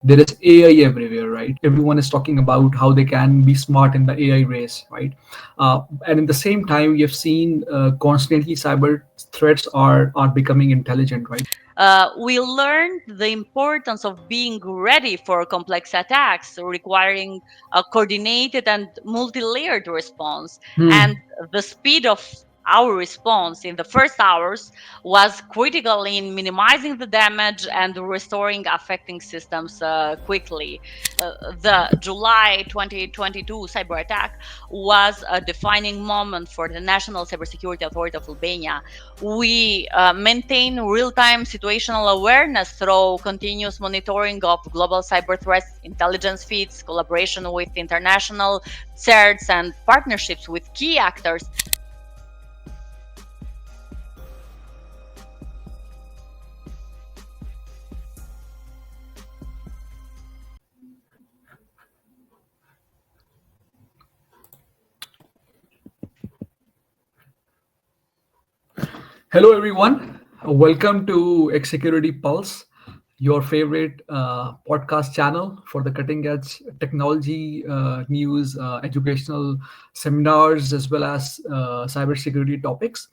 there is AI everywhere, right? Everyone is talking about how they can be smart in the AI race, right? And at the same time, we have seen constantly cyber threats are becoming intelligent, right? We learned the importance of being ready for complex attacks, requiring a coordinated and multi layered response. Hmm. And the speed of our response in the first hours was critical in minimizing the damage and restoring affecting systems quickly. The July 2022 cyber attack was a defining moment for the National Cybersecurity Authority of Albania. We maintain real time situational awareness through continuous monitoring of global cyber threats, intelligence feeds, collaboration with international CERTs, and partnerships with key actors. Hello, everyone. Welcome to Xecurity Pulse, your favorite podcast channel for the cutting edge technology news, educational seminars, as well as cybersecurity topics.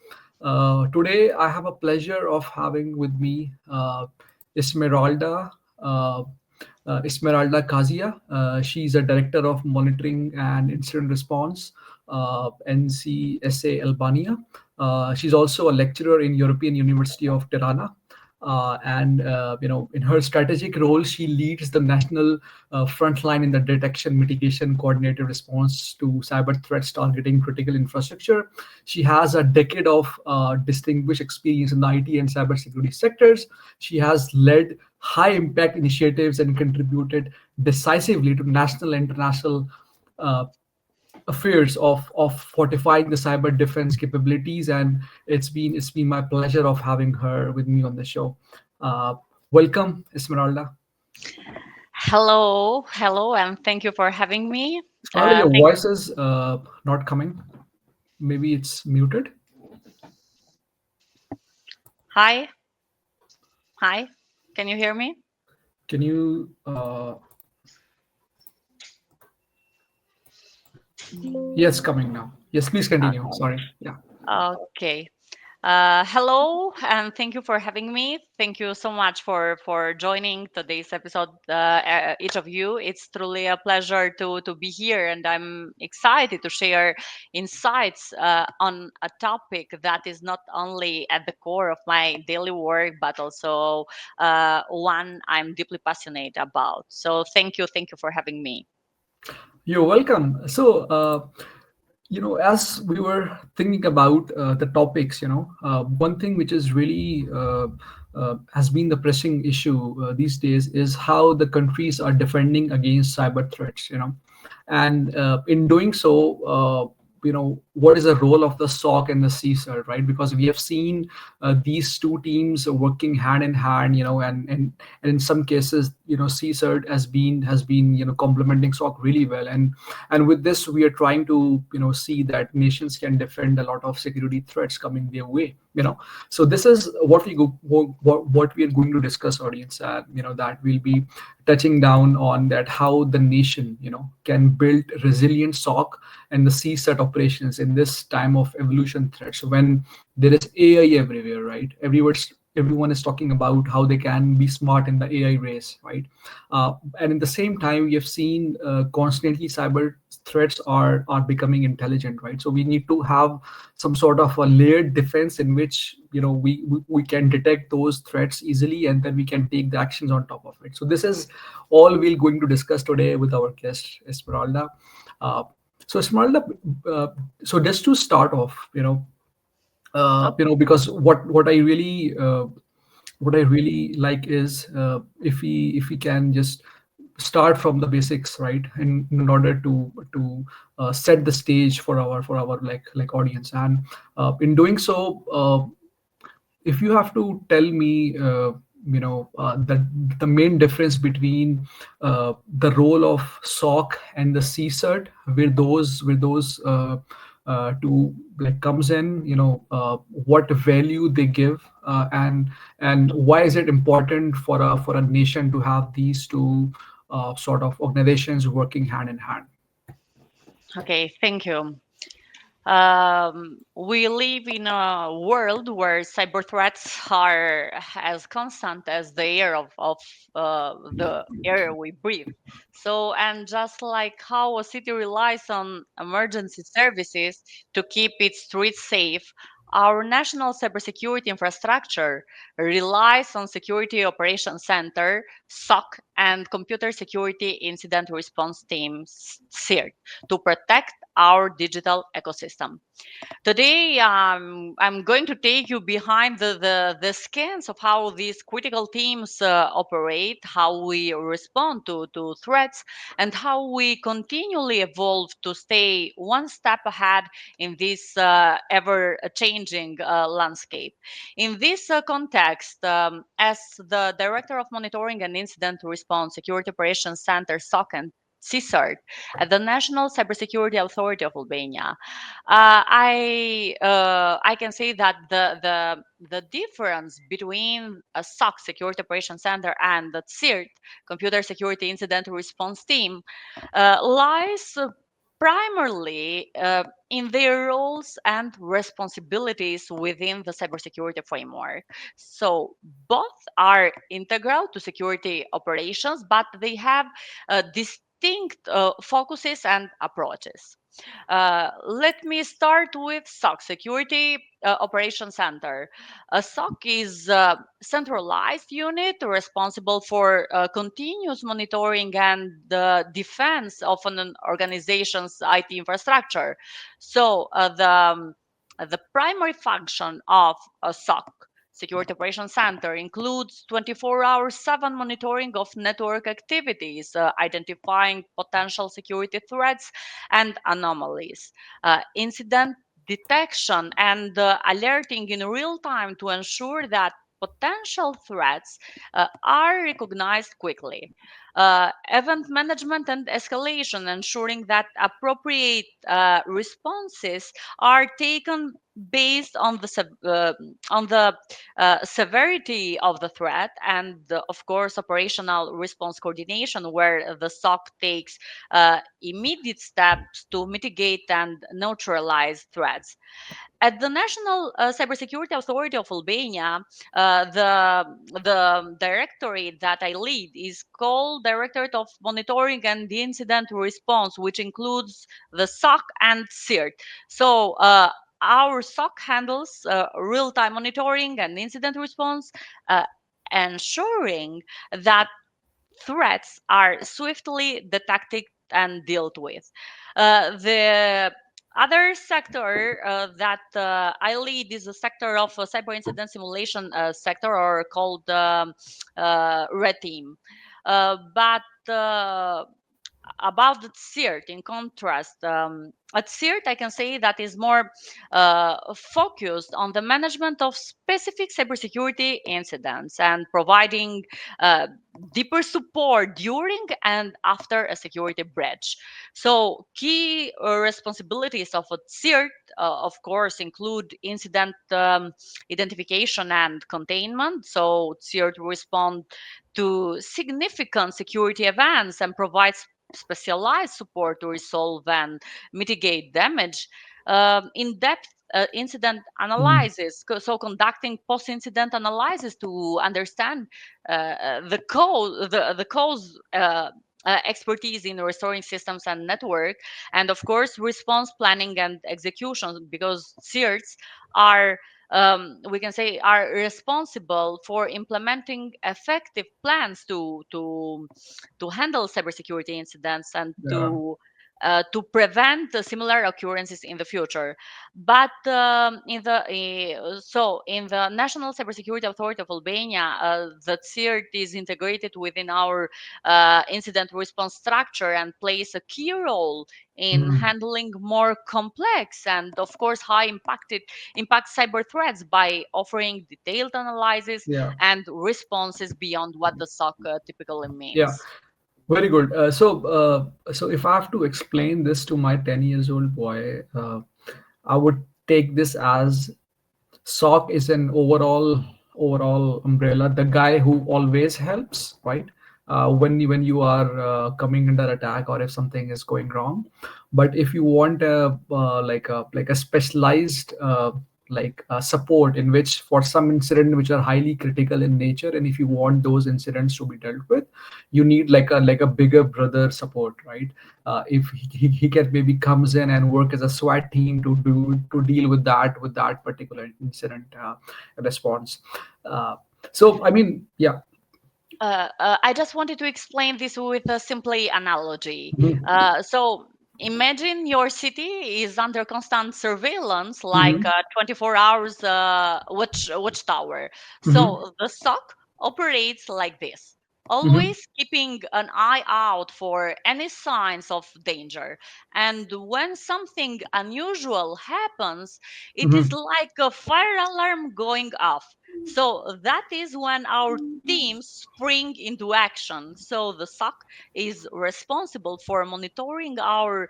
Today, I have a pleasure of having with me Esmeralda. Esmeralda Kazia. She's a director of monitoring and incident response, NCSA Albania. She's also a lecturer in European University of Tirana. And in her strategic role, she leads the national frontline in the detection, mitigation, coordinated response to cyber threats targeting critical infrastructure. She has a decade of distinguished experience in the IT and cybersecurity sectors. She has led high impact initiatives and contributed decisively to national and international uh, affairs of fortifying the cyber defense capabilities. And it's been my pleasure of having her with me on the show. uh, Welcome, Esmeralda. Hello, and thank you for having me. Esmeralda, your Thank. voice is not coming. Maybe it's muted. Hi, hi. Can you hear me? Can you yes, coming now. Yes, please continue. Sorry. Yeah. Okay. Hello, and thank you for having me. Thank you so much for joining today's episode, each of you. It's truly a pleasure to be here, and I'm excited to share insights on a topic that is not only at the core of my daily work, but also one I'm deeply passionate about. So thank you for having me. You're welcome. So, as we were thinking about the topics, one thing which is really has been the pressing issue these days is how the countries are defending against cyber threats, and in doing so, what is the role of the SOC and the CSIRT, right? Because we have seen these two teams working hand in hand, and in some cases, CSIRT has been complementing SOC really well. And with this, we are trying to see that nations can defend a lot of security threats coming their way. So this is what what we are going to discuss, audience. That we'll be touching down on that, how the nation can build resilient SOC and the CSAT operations in this time of evolution threats, when there is AI everywhere, right? Everyone is talking about how they can be smart in the AI race, right? And at the same time, we have seen constantly cyber threats are becoming intelligent, right? So we need to have some sort of a layered defense in which we can detect those threats easily, and then we can take the actions on top of it. So this is all we're going to discuss today with our guest, Esmeralda. Uh, so Esmeralda, uh, so just to start off, because what I really like is if we can just start from the basics, right? In order to set the stage for our like audience. And in doing so, if you have to tell me, the main difference between the role of SOC and the CSIRT, where those two like comes in, what value they give and why is it important for a nation to have these two sort of organizations working hand in hand? Okay, thank you. We live in a world where cyber threats are as constant as the air of the air we breathe. So, and just like how a city relies on emergency services to keep its streets safe, our national cybersecurity infrastructure relies on Security Operations Center, SOC, and Computer Security Incident Response Teams, CIRT, to protect our digital ecosystem. Today, I'm going to take you behind the scans of how these critical teams operate, how we respond to threats, and how we continually evolve to stay one step ahead in this ever changing landscape. In this context, as the Director of Monitoring and Incident Response Security Operations Center, SOC and CSART, at the National Cybersecurity Authority of Albania, I can say that the difference between a SOC Security Operations Center and the CIRT Computer Security Incident Response Team lies primarily in their roles and responsibilities within the cybersecurity framework. So both are integral to security operations, but they have distinct focuses and approaches. Let me start with SOC, Security Operations Center. A SOC is a centralized unit responsible for continuous monitoring and the defense of an organization's IT infrastructure. So the primary function of a SOC, Security Operations Center, includes 24-hour 7 monitoring of network activities, identifying potential security threats and anomalies, incident detection, and alerting in real time to ensure that potential threats are recognized quickly. Event management and escalation, ensuring that appropriate responses are taken based on the severity of the threat, and of course operational response coordination, where the SOC takes immediate steps to mitigate and neutralize threats. At the National Cybersecurity Authority of Albania, the directorate that I lead is called Directorate of Monitoring and Incident Response, which includes the SOC and CIRT. So our SOC handles real-time monitoring and incident response, uh, ensuring that threats are swiftly detected and dealt with. The other sector that I lead is the sector of cyber incident simulation sector, or called Red Team. But about the CIRT, in contrast, at CIRT, I can say that is more focused on the management of specific cybersecurity incidents and providing uh, deeper support during and after a security breach. So, key responsibilities of a CIRT, of course, include incident identification and containment. So, CIRT respond to significant security events and provides specialized support to resolve and mitigate damage. In-depth incident Mm, analysis, so conducting post-incident analysis to understand the cause expertise in restoring systems and network, and of course response planning and execution, because CIRTs are, we can say, are responsible for implementing effective plans to handle cybersecurity incidents and yeah, to prevent similar occurrences in the future. But in the National Cybersecurity Authority of Albania, the CIRT is integrated within our incident response structure and plays a key role in mm, handling more complex and, of course, high impact cyber threats by offering detailed analysis yeah, and responses beyond what the SOC typically yeah. means. Very good. So if I have to explain this to my 10 years old boy, I would take this as SOC is an overall. overall umbrella, the guy who always helps, right? When you are coming under attack, or if something is going wrong. But if you want a like a specialized support, in which for some incident which are highly critical in nature, and if you want those incidents to be dealt with, you need like a bigger brother support, right? If he can maybe comes in and work as a SWAT team to deal with that particular incident response. uh, so I mean, yeah. I just wanted to explain this with a simply analogy. Mhm. So imagine your city is under constant surveillance, like Mhm. 24 hours watchtower. Mhm. So the SOC operates like this. Mhm. Always keeping an eye out for any signs of danger. And when something unusual happens, it is Mhm. like a fire alarm going off. So that is when our teams spring into action. So the SOC is responsible for monitoring our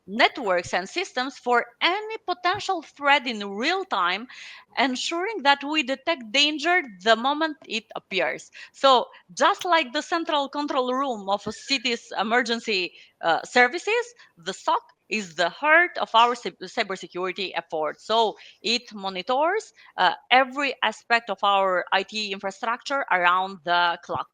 networks and systems for any potential threat in real time, ensuring that we detect danger the moment it appears. So just like the central control room of a city's emergency services, the SOC is the heart of our cybersecurity effort. So it monitors every aspect of our IT infrastructure around the clock.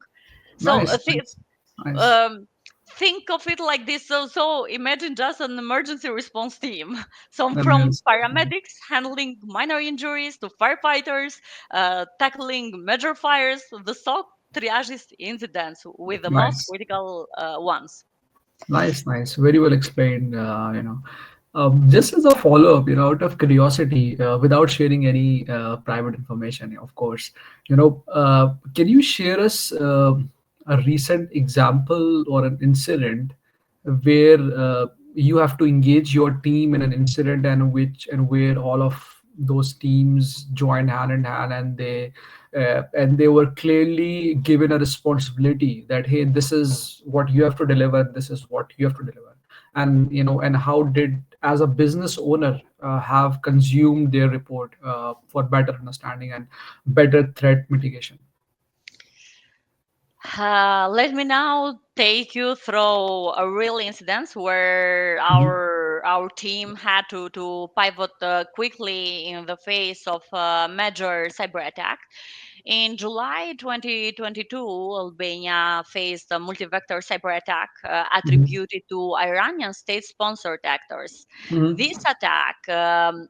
So Nice, nice, nice. um, think of it like this. So imagine just an emergency response team. So from Amazing. paramedics handling minor injuries to firefighters tackling major fires, the SOC triages incidents with the most Nice. critical ones. Nice, nice. Very well explained. Just as a follow-up, out of curiosity, without sharing any private information, of course, can you share us a recent example or an incident where you have to engage your team in an incident, and where all of those teams joined hand in hand, and they were clearly given a responsibility that, hey, this is what you have to deliver, this is what you have to deliver. And and how did, as a business owner, have consumed their report for better understanding and better threat mitigation. Let me now take you through a real incidents where Mhm. our team had to pivot quickly in the face of a major cyber attack. In July 2022, Albania faced a multi-vector cyber attack Mhm. attributed to Iranian state-sponsored actors. Mhm. This attack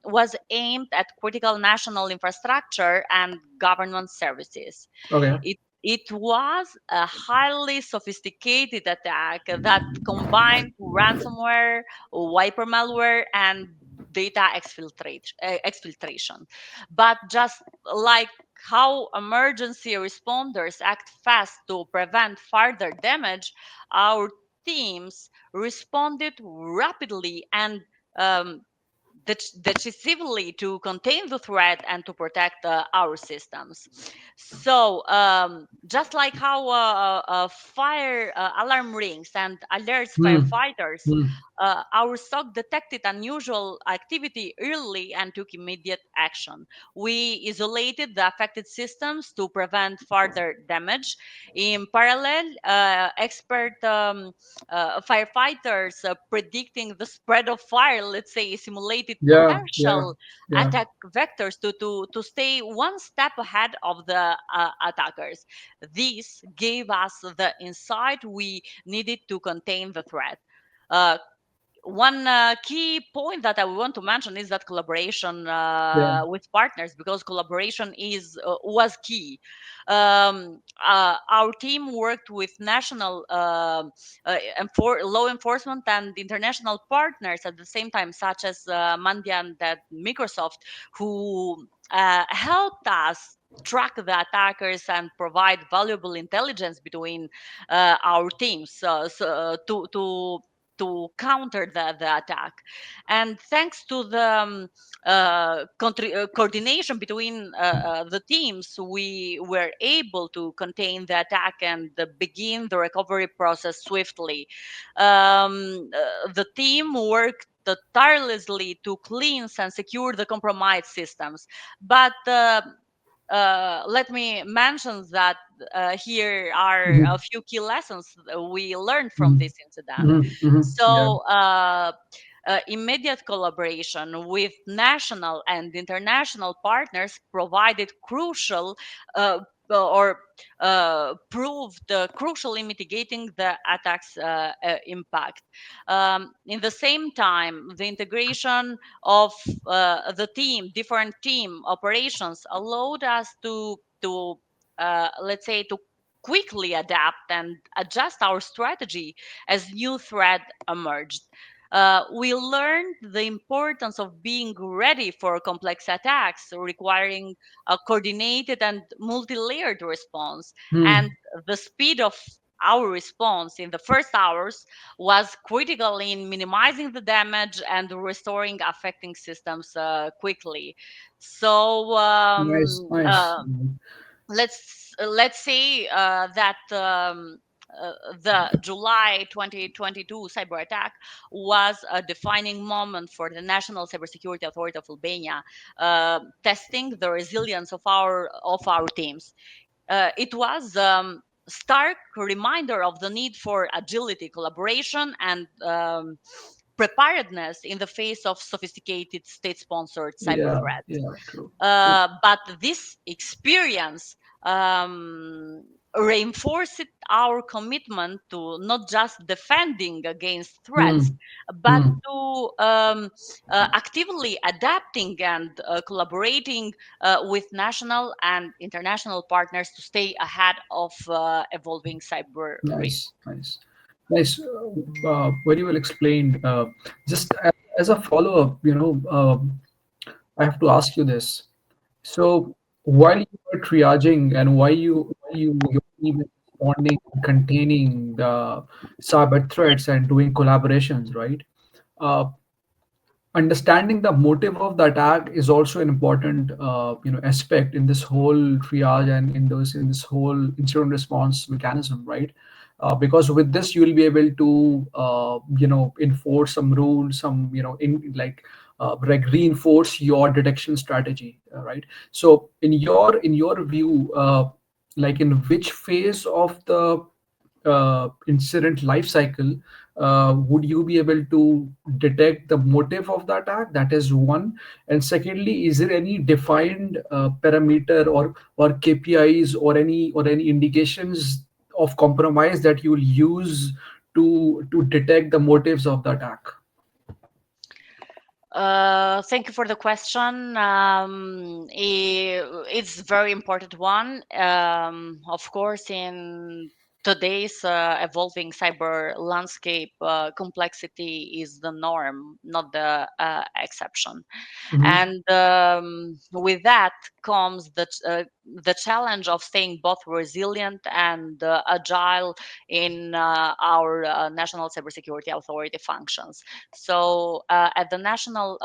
was aimed at critical national infrastructure and government services. Okay. It was a highly sophisticated attack that combined ransomware, wiper malware, and data exfiltration. But just like how emergency responders act fast to prevent further damage, our teams responded rapidly and um, decisively to contain the threat and to protect our systems. So, just like how a fire alarm rings and alerts Mhm. firefighters, Mhm. our SOC detected unusual activity early and took immediate action. We isolated the affected systems to prevent further damage. In parallel, expert firefighters predicting the spread of fire, let's say, simulated Yeah, yeah, potential yeah. attack vectors to stay one step ahead of the attackers. This gave us the insight we needed to contain the threat. Uh, one key point that I want to mention is that collaboration Yeah. with partners, because collaboration is was key. Our team worked with national law enforcement and international partners at the same time, such as Mandia and Microsoft, who helped us track the attackers and provide valuable intelligence between our teams to counter the attack. And thanks to the coordination between the teams, we were able to contain the attack and begin the recovery process swiftly. The team worked tirelessly to cleanse and secure the compromised systems. But let me mention that here are a Mhm. few key lessons that we learned from Mhm. this incident. Mhm. Mhm. Yeah. So, immediate collaboration with national and international partners provided crucial uh, or proved crucial in mitigating the attack's impact. In the same time, the integration of the different team operations allowed us to let's say, to quickly adapt and adjust our strategy as new threat emerged. We learned the importance of being ready for complex attacks requiring a coordinated and multi-layered response, and Hmm. the speed of our response in the first hours was critical in minimizing the damage and restoring affecting systems quickly. So Nice. Nice. let's say that the July 2022 cyber attack was a defining moment for the National Cybersecurity Authority of Albania, testing the resilience of our teams. It was stark reminder of the need for agility, collaboration, and preparedness in the face of sophisticated state-sponsored cyber Yeah. threats. Yeah. True. True. But this experience um, reinforced our commitment to not just defending against threats, Hmm. but Hmm. to actively adapting and collaborating with national and international partners to stay ahead of evolving cyber risks. Nice. Nice. Nice. Very well explained. Just as a follow up, I have to ask you this. So while you were triaging and while your team is responding, containing the cyber threats and doing collaborations, right? Uh, Understanding the motive of the attack is also an important aspect in this whole triage and in this whole incident response mechanism, right? Because with this you will be able to enforce some rules, some reinforce your detection strategy, right? So in your view, like in which phase of the incident life cycle would you be able to detect the motive of the attack? That is one. And secondly, is there any defined parameter or KPIs or any indications of compromise that you will use to detect the motives of the attack? Thank you for the question. It's very important one. Of course, in today's evolving cyber landscape, complexity is the norm, not the exception. Mhm. And with that comes the challenge of staying both resilient and agile in our national cybersecurity authority functions. So at the national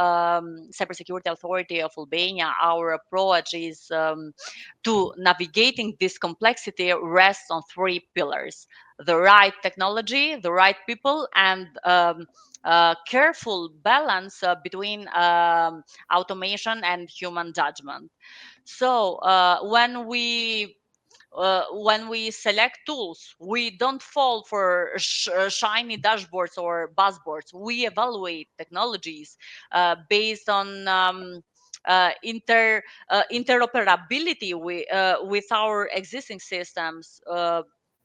cybersecurity authority of Albania, our approach is to navigating this complexity rests on three pillars: the right technology, the right people, and careful balance between automation and human judgment. So when we select tools, we don't fall for shiny dashboards or buzzwords. We evaluate technologies based on interoperability with our existing systems.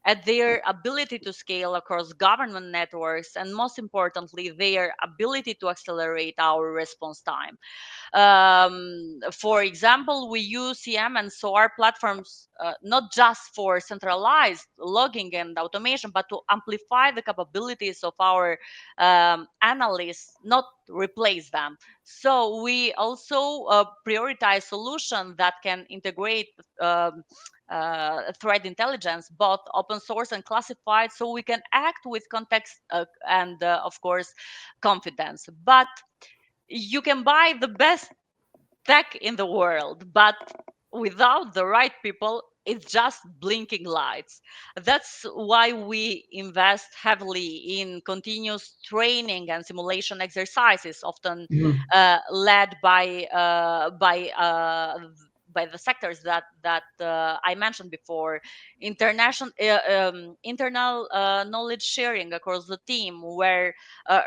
At their ability to scale across government networks, and most importantly, their ability to accelerate our response time. For example, we use CM and SOAR platforms not just for centralized logging and automation, but to amplify the capabilities of our analysts, not replace them. So we also prioritize solutions that can integrate um, threat intelligence, both open source and classified, so we can act with context and, of course, confidence. But you can buy the best tech in the world, but without the right people, it's just blinking lights. That's why we invest heavily in continuous training and simulation exercises, often Mhm. led by by the sectors that I mentioned before. Internal knowledge sharing across the team, where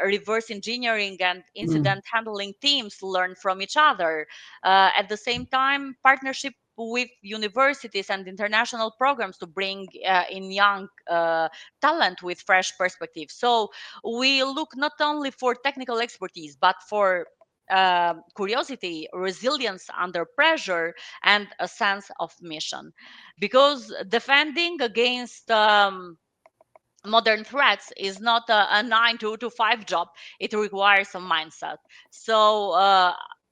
reverse engineering and Mm. incident handling teams learn from each other. At the same time, partnership with universities and international programs to bring in young talent with fresh perspectives. So we look not only for technical expertise, but for curiosity, resilience under pressure, and a sense of mission. Because defending against modern threats is not a 9 to 5 job. It requires a mindset. So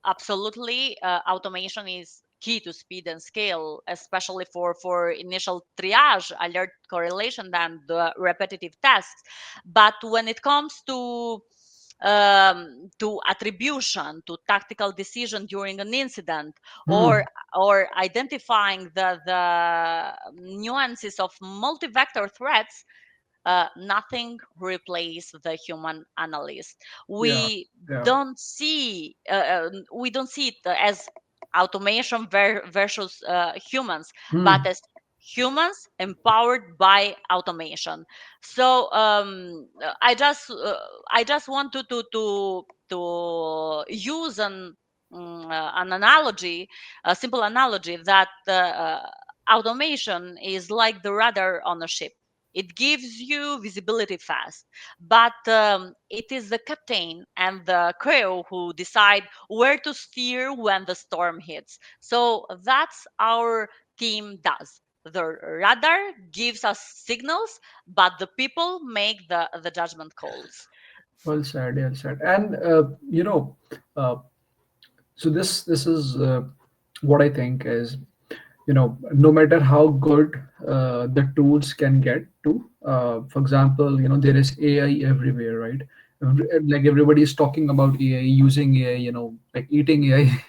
absolutely, automation is key to speed and scale, especially for initial triage, alert correlation, and repetitive tasks. But when it comes to attribution, to tactical decision during an incident, or Mm. identifying the nuances of multi-vector threats, nothing replaces the human analyst. Yeah. We Yeah. don't see it as automation versus humans, but Mm. as humans empowered by automation. So I just want to use an analogy, a simple analogy, that automation is like the radar on a ship. It gives you visibility fast, but it is the captain and the crew who decide where to steer when the storm hits. So that's our team does. The radar gives us signals, but the people make the judgment calls. Well said. Well said. And uh, so this is what I think is, no matter how good the tools can get to, for example, there is AI everywhere, right? Like everybody is talking about AI, using AI, like eating AI,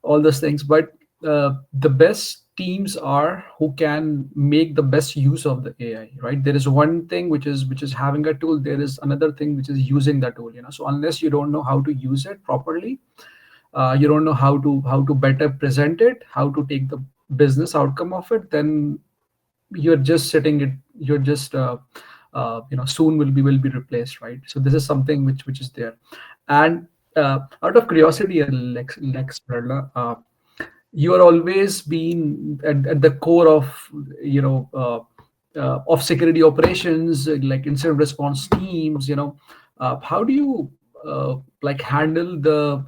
all those things. But the best teams are who can make the best use of the AI, right? There is one thing which is having a tool. There is another thing which is using that tool. So unless you don't know how to use it properly, you don't know how to better present it, how to take the business outcome of it, then you're just sitting it. You're just soon will be replaced, right? So this is something which is there. And out of curiosity, Lex Perla, you are always been at the core of of security operations, like incident response teams. How do you like handle the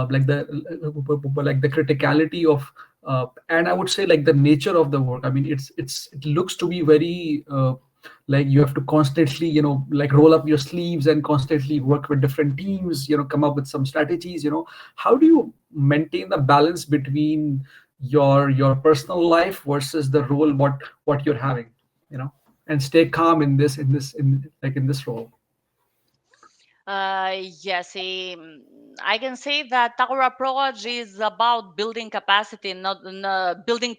like the criticality of and I would say like the nature of the work. I mean, it looks to be very like you have to constantly like roll up your sleeves and constantly work with different teams, come up with some strategies. How do you maintain the balance between your personal life versus the role what you're having, you know and stay calm in this role? Yes, I can say that our approach is about building capacity, not building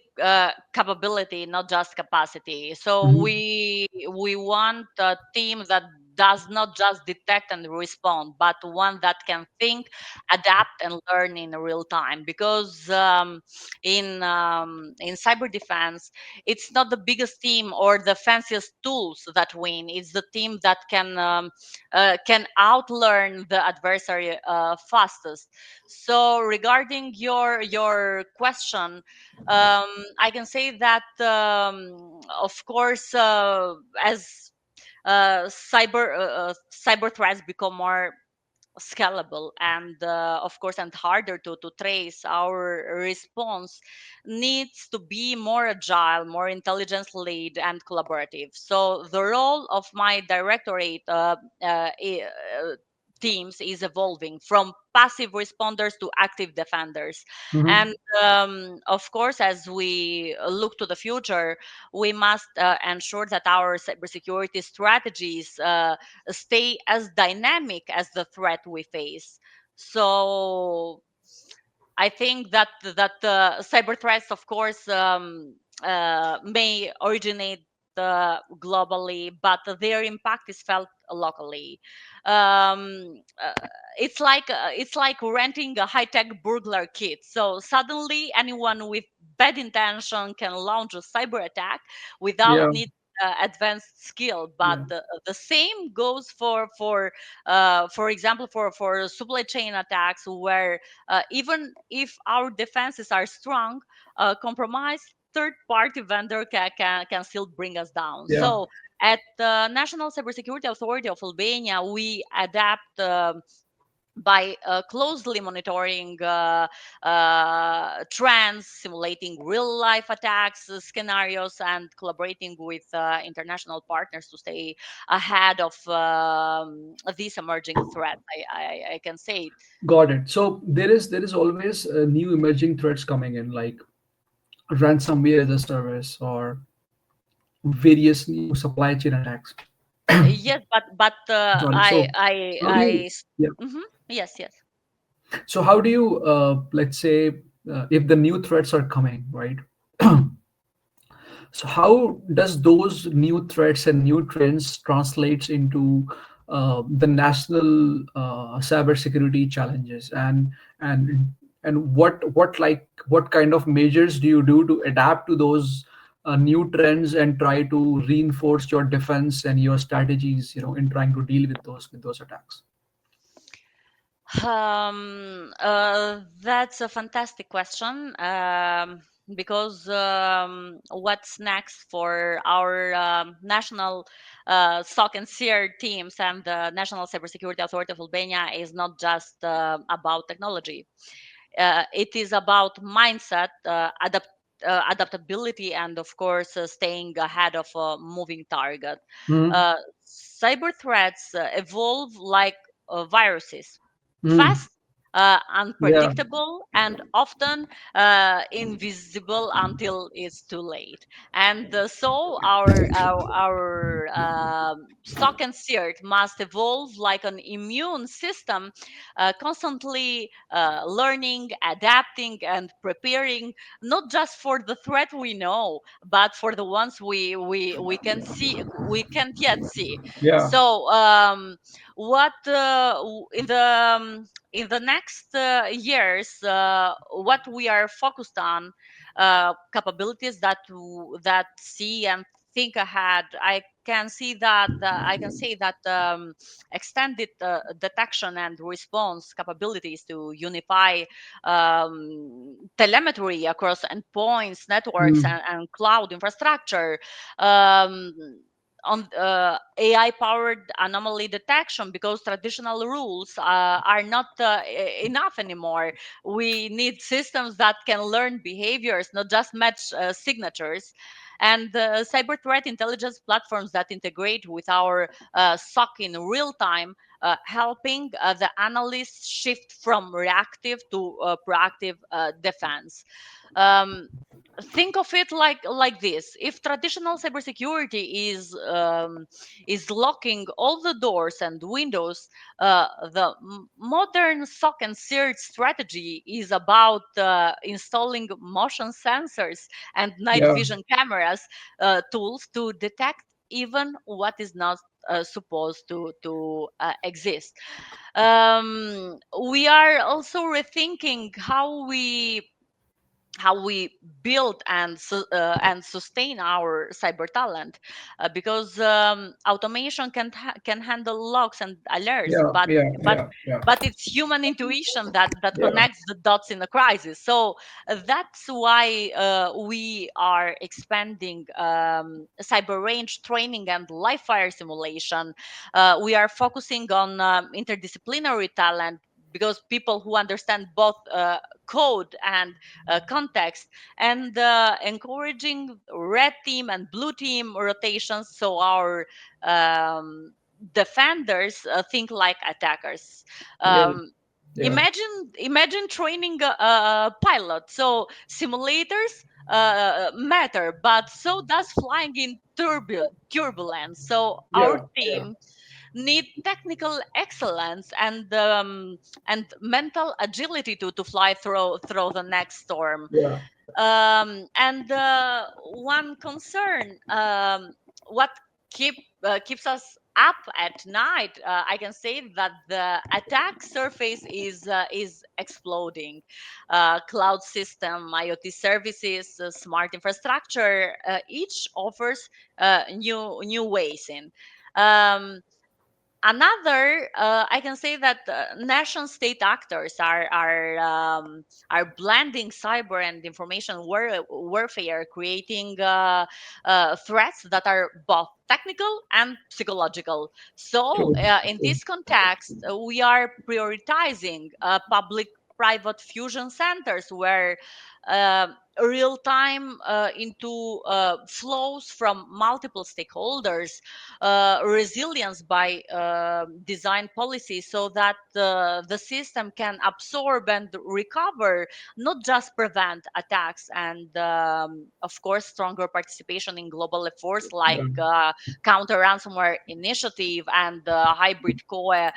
capability, not just capacity. So Hmm. we want a team that does not just detect and respond, but one that can think, adapt, and learn in real time. Because in cyber defense, it's not the biggest team or the fanciest tools that win. It's the team that can outlearn the adversary fastest. So regarding your question, I can say that of course, as cyber threats become more scalable and of course and harder to trace, our response needs to be more agile, more intelligence led, and collaborative. So the role of my directorate teams is evolving from passive responders to active defenders. Hmm. And of course, as we look to the future, we must ensure that our cybersecurity strategies stay as dynamic as the threat we face. So I think that cyber threats, of course, may originate globally, but their impact is felt locally. Um, uh, it's like renting a high-tech burglar kit. So suddenly, anyone with bad intention can launch a cyber attack without Yeah, need advanced skill. But yeah, the same goes for example, for supply chain attacks, where even if our defenses are strong, compromised third-party vendor can still bring us down. yeah. So at the National Cybersecurity Authority of Albania, we adapt by closely monitoring trends, simulating real life attacks scenarios, and collaborating with international partners to stay ahead of these emerging threats. I can say. Got it. So there is always new emerging threats coming in, like ransomware as a service or various new supply chain attacks. Yes, but Sorry. So how do you? Yeah. mhm, yes, yes. So how do you, let's say, if the new threats are coming, right? So how does those new threats and new trends translates into the national cybersecurity challenges, and what kind of measures do you do to adapt to those new trends and try to reinforce your defense and your strategies, in trying to deal with those attacks? That's a fantastic question. Because what's next for our national SOC and SEER teams and the National Cybersecurity Authority of Albania is not just about technology. It is about mindset, adaptability, and of course, staying ahead of a moving target. Mm, Uh, Cyber threats evolve like viruses, mm, fast, yeah, unpredictable, and often invisible until it's too late. And so our stock and seared must evolve like an immune system, constantly learning, adapting, and preparing, not just for the threat we know, but for the ones we can't yet see. yeah, So what in the next years, what we are focused on, capabilities that see and think ahead. I can say that extended detection and response capabilities to unify telemetry across endpoints, networks, mm, and cloud infrastructure. Um, on AI powered anomaly detection, because traditional rules are not enough anymore. We need systems that can learn behaviors, not just match signatures. And cyber threat intelligence platforms that integrate with our SOC in real time, helping the analysts shift from reactive to proactive defense. Um, think of it like this: if traditional cybersecurity is locking all the doors and windows, the modern SOC and search strategy is about installing motion sensors and night yeah, vision cameras, tools to detect even what is not supposed to exist. We are also rethinking how we build and sustain our cyber talent, because automation can handle logs and alerts, yeah, but yeah, but yeah, yeah, but it's human intuition that yeah. connects the dots in a crisis. So that's why we are expanding cyber range training and live fire simulation. We are focusing on interdisciplinary talent, because people who understand both code and context, and encouraging red team and blue team rotations, so our um, defenders think like attackers. Yeah, um, yeah, imagine training a pilot. So simulators matter, but so does flying in turbulence. So our yeah, yeah, team need technical excellence and mental agility to fly through the next storm. yeah. And one concern, what keep keeps us up at night, I can say that the attack surface is exploding. Cloud system, IoT services, smart infrastructure, each offers new ways in. Um, Another, I can say that nation state actors are blending cyber and information warfare, creating threats that are both technical and psychological. So, True. in True. this context, we are prioritizing public private fusion centers where uh, real time into flows from multiple stakeholders, resilience by design policy, so that the system can absorb and recover, not just prevent attacks. And of course, stronger participation in global efforts like Yeah. counter ransomware initiative and hybrid core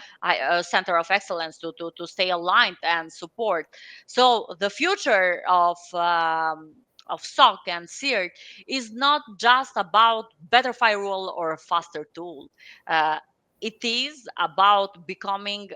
center of excellence to stay aligned and support. So the future of SOC and CERT is not just about better firewall or faster tool. Uh, it is about becoming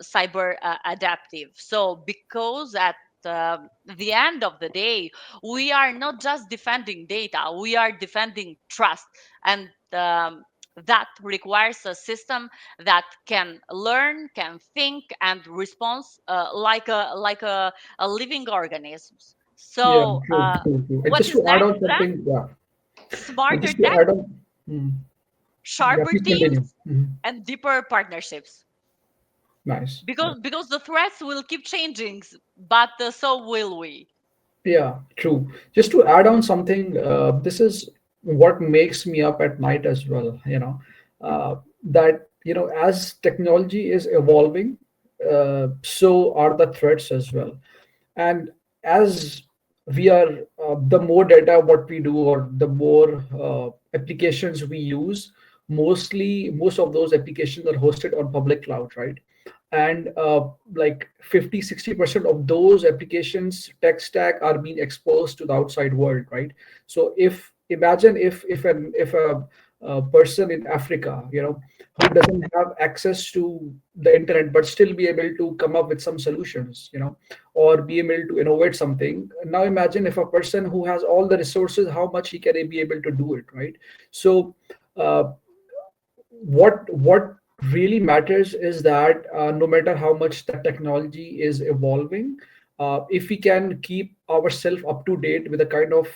cyber adaptive. So, because at the end of the day, we are not just defending data, we are defending trust. And that requires a system that can learn, can think, and respond like a living organism. Yeah. So, True. True. True. And what just is to add next on then? something, yeah. And Smarter just to tech, add on, mm, yeah. sharper Please teams, continue. and deeper partnerships. Nice. Nice. Because the threats will keep changing, but so will we. Yeah, true. Just to add on something, this is what makes me up at night as well. That as technology is evolving, so are the threats as well. And as we are, the more data what we do, or the more applications we use, most of those applications are hosted on public cloud, right? And like 50-60% of those applications tech stack are being exposed to the outside world, right? So if imagine if a person in Africa, who doesn't have access to the internet but still be able to come up with some solutions, or be able to innovate something. Now imagine if a person who has all the resources, how much he can be able to do it, right? So uh, what really matters is that no matter how much the technology is evolving, if we can keep ourselves up to date with the kind of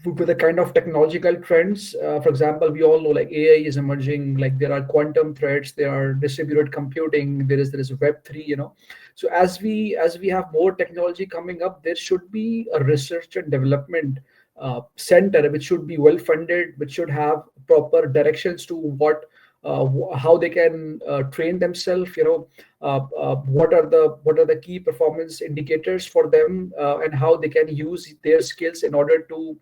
with the kind of technological trends. For example, we all know like AI is emerging, like there are quantum threats, there are distributed computing, there is Web3. So as we have more technology coming up, there should be a research and development center which should be well funded, which should have proper directions to how they can train themselves. What are the key performance indicators for them, and how they can use their skills in order to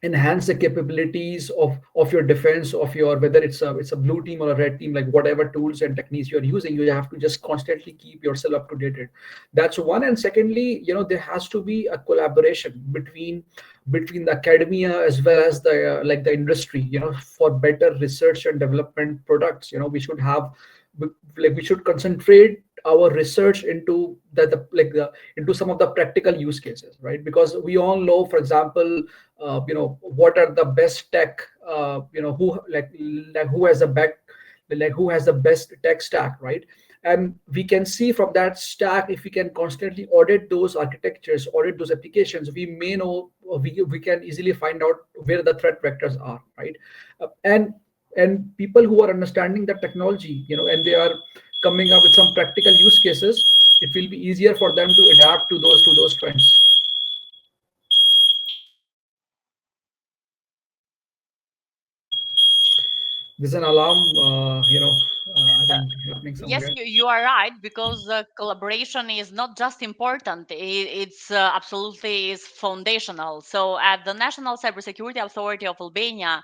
enhance the capabilities of your defense, of your, whether it's a blue team or a red team, like whatever tools and techniques you're using, you have to just constantly keep yourself up to date. That's one. And secondly, there has to be a collaboration between the academia as well as the like the industry, for better research and development products. We should have, like, we should concentrate our research into the into some of the practical use cases, right? Because we all know, for example, what are the best tech, who has the back, like who has the best tech stack, right? And we can see from that stack, if we can constantly audit those architectures, audit those applications, we may know, we can easily find out where the threat vectors are, right? And people who are understanding the technology, and they are coming up with some practical use cases, it will be easier for them to adapt to those trends. There's an alarm, I Uh, think happening Yes, somewhere. you are right, because collaboration is not just important, it's absolutely is foundational. So, at the National Cybersecurity Authority of Albania,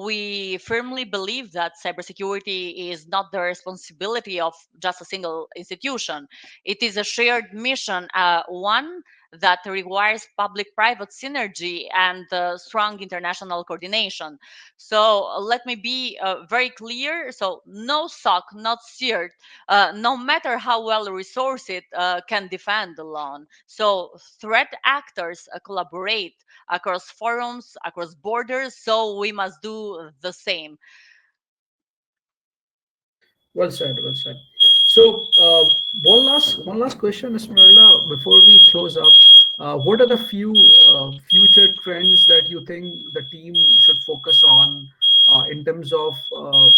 we firmly believe that cybersecurity is not the responsibility of just a single institution. It is a shared mission, one that requires public-private synergy and strong international coordination. So let me be very clear. So no SOC, not CERT, no matter how well resourced it, can defend alone. So threat actors collaborate across forums, across borders. So we must do the same. Well said. Well said. So, one last question, Esmeralda, before we close up. What are the few future trends that you think the team should focus on in terms of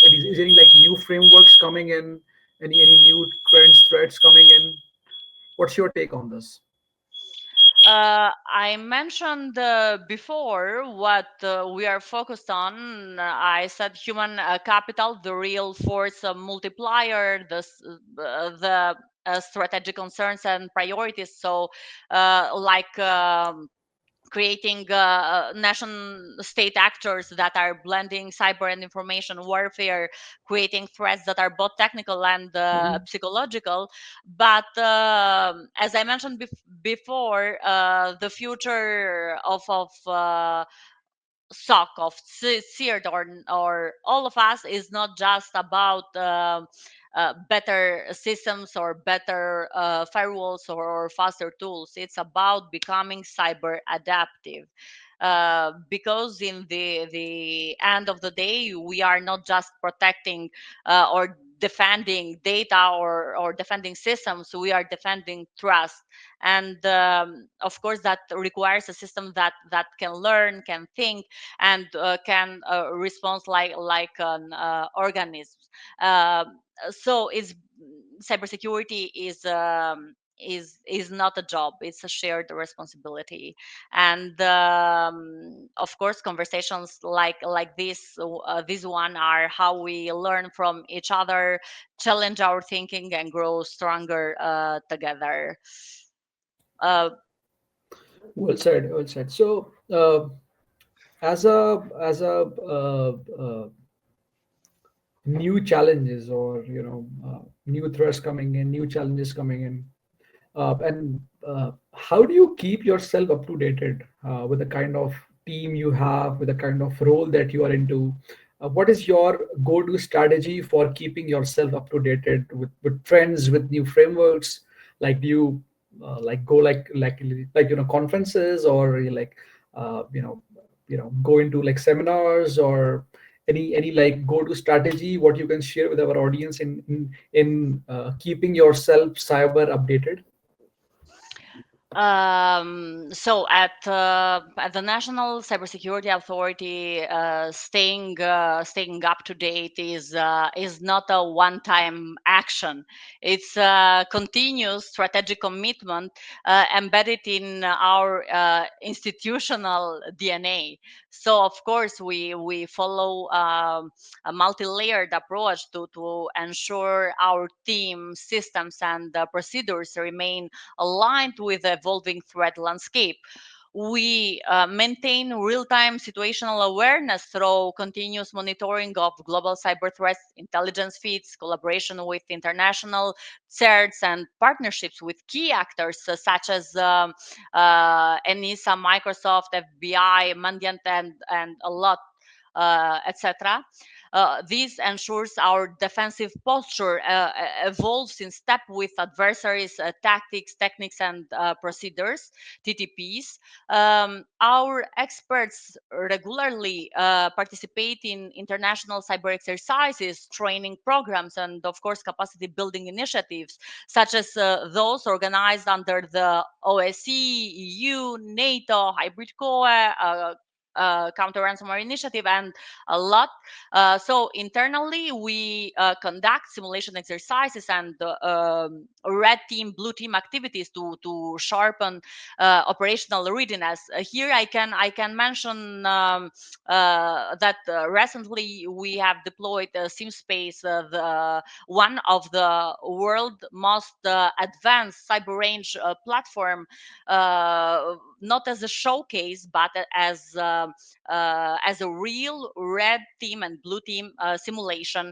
is any like new frameworks coming in, any new trends, threats coming in? What's your take on this? I mentioned before what we are focused on. I said human capital, the real force multiplier, the strategic concerns and priorities. So, like. Creating nation state actors that are blending cyber and information warfare, creating threats that are both technical and Mhm. psychological. But as I mentioned before, the future of SOC of CERT or all of us is not just about better systems or better firewalls or faster tools. It's about becoming cyber adaptive. Because in the end of the day, we are not just protecting or defending data or defending systems. We are defending trust, and of course that requires a system that can learn, can think, and can respond like an organism. So it's cybersecurity is not a job, it's a shared responsibility. And of course conversations like this one are how we learn from each other, challenge our thinking, and grow stronger together. uh, Well said. Well said. So, as a new challenges or new threats coming in, new challenges coming in, and how do you keep yourself up to dated with the kind of team you have, with the kind of role that you are into? What is your go-to strategy for keeping yourself up to dated with trends, with new frameworks? Like, do you like go like conferences, or you like uh, you know go into like seminars, or any like go-to strategy what you can share with our audience in keeping yourself cyber updated? So at the National Cybersecurity Authority, staying up to date is not a one-time action. It's a continuous strategic commitment embedded in our institutional DNA. So of course we follow a multi-layered approach to ensure our team systems and procedures remain aligned with the evolving threat landscape. We maintain real-time situational awareness through continuous monitoring of global cyber threats, intelligence feeds, collaboration with international CERTs, and partnerships with key actors such as ENISA, Microsoft, FBI, Mandiant, and a lot, etc. This ensures our defensive posture evolves in step with adversaries' tactics, techniques, and procedures, TTPs. Our experts regularly participate in international cyber exercises, training programs, and of course, capacity building initiatives, such as those organized under the OSCE, EU, NATO, Hybrid COE, counter ransomware initiative, and a lot. So internally, we conduct simulation exercises and red team, blue team activities to sharpen operational readiness. Here, I can mention that recently we have deployed SimSpace, the one of the world most advanced cyber range platform, not as a showcase, but as a real red team and blue team simulation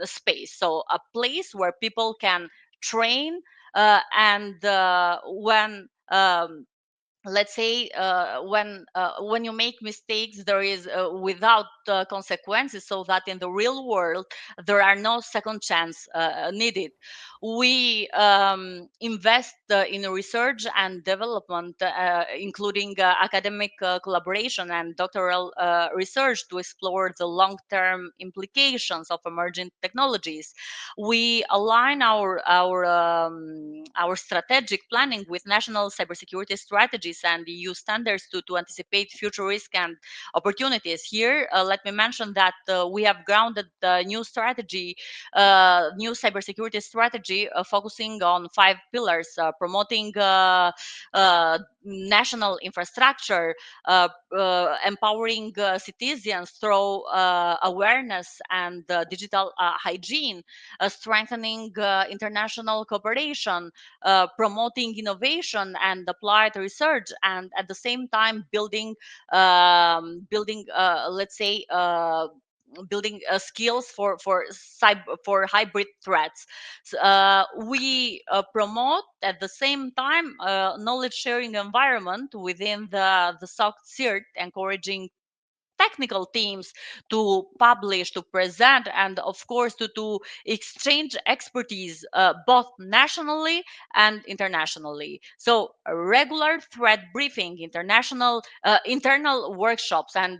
space. So a place where people can train, and when let's say when you make mistakes there is without consequences, so that in the real world there are no second chance needed. We invest in research and development, including academic collaboration and doctoral research to explore the long-term implications of emerging technologies. We align our strategic planning with national cybersecurity strategies and EU standards to anticipate future risk and opportunities. Here, let me mention that we have grounded the new cybersecurity strategy, focusing on five pillars: promoting national infrastructure, empowering citizens through awareness and digital hygiene, strengthening international cooperation, promoting innovation and applied research, and at the same time building let's say building skills for hybrid threats. We promote at the same time knowledge sharing environment within the SOC CERT, encouraging technical teams to publish, to present, and of course to exchange expertise both nationally and internationally. So regular threat briefing, internal workshops, and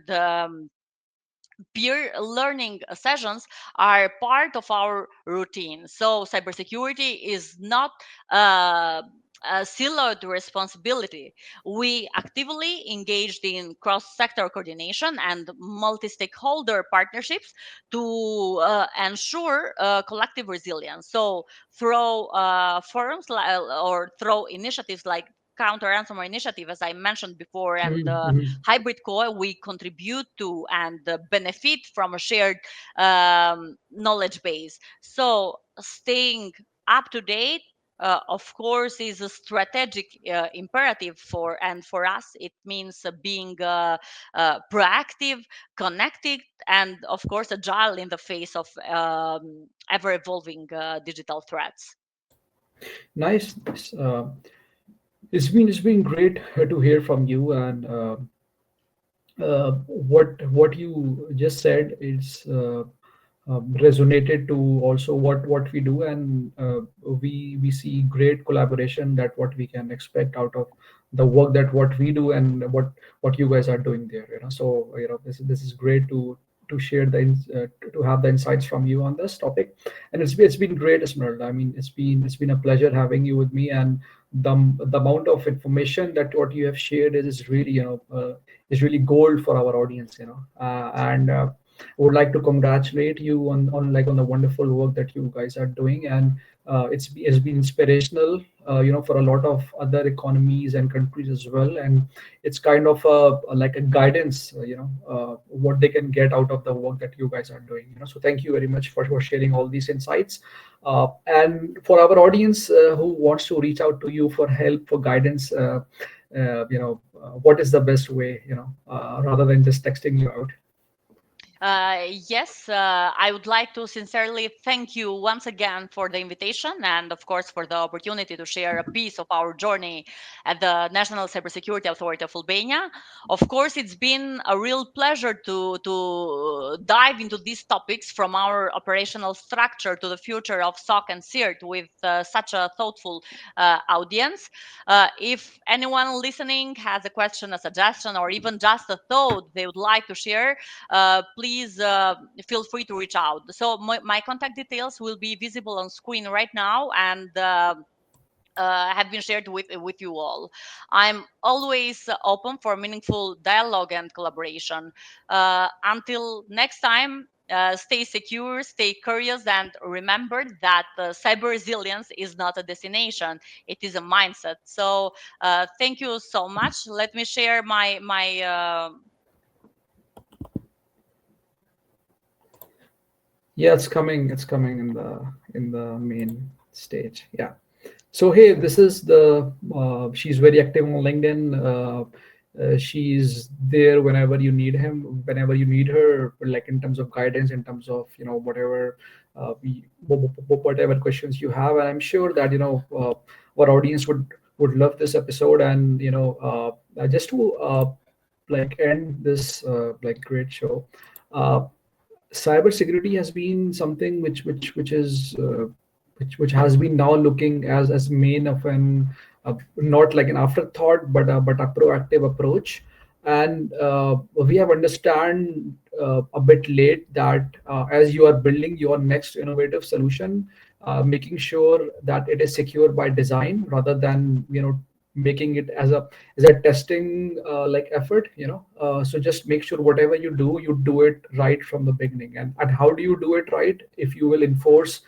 peer learning sessions are part of our routine. So cybersecurity is not uh, a siloed responsibility. We actively engaged in cross-sector coordination and multi-stakeholder partnerships to ensure collective resilience. So through forums or through initiatives like counter ransomware initiative, as I mentioned before, and hybrid core, we contribute to and benefit from a shared knowledge base. So staying up to date, of course, is a strategic imperative for us. It means being proactive, connected, and of course agile in the face of ever evolving digital threats. Nice. Nice. It's been great to hear from you, and what you just said is resonated to also what we do, and we see great collaboration that what we can expect out of the work that what we do and what you guys are doing there. So this is great to share to have the insights from you on this topic, and it's been great, Esmeralda. I mean, it's been a pleasure having you with me, and the amount of information that what you have shared is really is really gold for our audience. And would like to congratulate you on the wonderful work that you guys are doing, and it's been inspirational, for a lot of other economies and countries as well, and it's kind of like a guidance, what they can get out of the work that you guys are doing. So thank you very much for sharing all these insights, and for our audience who wants to reach out to you for help, for guidance, what is the best way, rather than just texting you out? Yes, I would like to sincerely thank you once again for the invitation and, of course, for the opportunity to share a piece of our journey at the National Cybersecurity Authority of Albania. Of course, it's been a real pleasure to dive into these topics, from our operational structure to the future of SOC and CERT, with such a thoughtful audience. If anyone listening has a question, a suggestion, or even just a thought they would like to share, please feel free to reach out. So my contact details will be visible on screen right now, and have been shared with you all. I'm always open for meaningful dialogue and collaboration. Until next time, stay secure, stay curious, and remember that cyber resilience is not a destination; it is a mindset. So, thank you so much. Let me share my. Yeah, it's coming in the main stage. Yeah. So hey, this is the she's very active on LinkedIn. She's there whenever you need her, like in terms of guidance, in terms of whatever whatever questions you have. And I'm sure that our audience would love this episode. And just to like end this like great show, uh, cybersecurity has been something which is which has been now looking as main of an not like an afterthought, but a proactive approach. And we have understand a bit late that as you are building your next innovative solution, making sure that it is secure by design rather than making it as a testing like effort. So just make sure whatever you do it right from the beginning. And how do you do it right? If you will enforce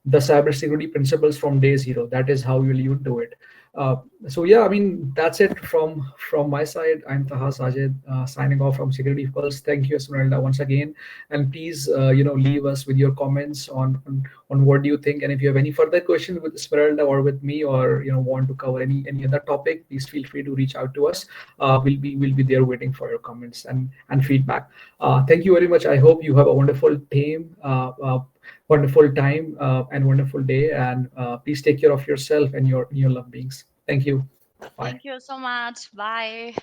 the cybersecurity principles from day zero, that is how will you do it. uh, so yeah, I mean, that's it from my side. I'm Taha, Sajid, signing off from Security Pulse. Thank you, Esmeralda, once again. And please leave us with your comments on what do you think. And if you have any further questions with Esmeralda or with me, or want to cover any other topic, please feel free to reach out to us. We'll be there waiting for your comments and feedback. Thank you very much. I hope you have a wonderful time and wonderful day. And please take care of yourself and your loved beings. Thank you. Bye. Thank you so much. Bye.